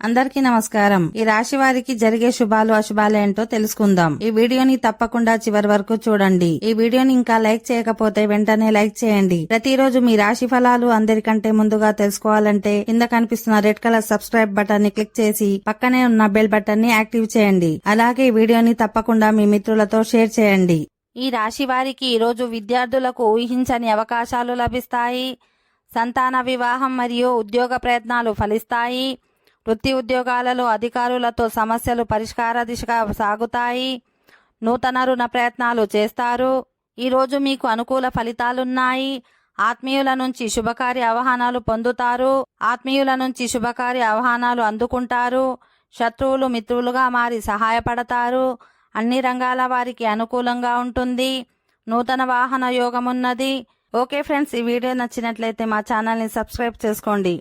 అందరికీ నమస్కారం. ఈ రాశి వారికి జరిగే శుభాలు అశుభాలు ఏంటో తెలుసుకుందాం. ఈ వీడియోని తప్పకుండా చివరి వరకు చూడండి. ఈ వీడియోని ఇంకా లైక్ చేయకపోతే వెంటనే లైక్ చేయండి. ప్రతిరోజు మీ రాశి ఫలాలు అందరికంటే ముందుగా తెలుసుకోవాలంటే కింద కనిపిస్తున్న రెడ్ కలర్ సబ్స్క్రైబ్ బటన్ ని క్లిక్ చేసి పక్కనే ఉన్న బెల్ బటన్ ని యాక్టివ్ చేయండి. అలాగే ఈ వీడియోని తప్పకుండా మీ మిత్రులతో షేర్ చేయండి. ఈ రాశి వారికి ఈరోజు విద్యార్థులకు ఊహించని అవకాశాలు లభిస్తాయి. సంతాన వివాహం మరియు ఉద్యోగ ప్రయత్నాలు ఫలిస్తాయి. వృత్తి ఉద్యోగాలలో అధికారులతో సమస్యలు పరిష్కార దిశగా సాగుతాయి. నూతన రుణ ప్రయత్నాలు చేస్తారు. ఈరోజు మీకు అనుకూల ఫలితాలున్నాయి. ఆత్మీయుల నుంచి శుభకార్య ఆహ్వానాలు పొందుతారు. ఆత్మీయుల నుంచి శుభకార్య ఆహ్వానాలు అందుకుంటారు. శత్రువులు మిత్రులుగా మారి సహాయపడతారు. అన్ని రంగాల వారికి అనుకూలంగా ఉంటుంది. నూతన వాహన యోగమున్నది. ఓకే ఫ్రెండ్స్, ఈ వీడియో నచ్చినట్లయితే మా ఛానల్ని సబ్స్క్రైబ్ చేసుకోండి.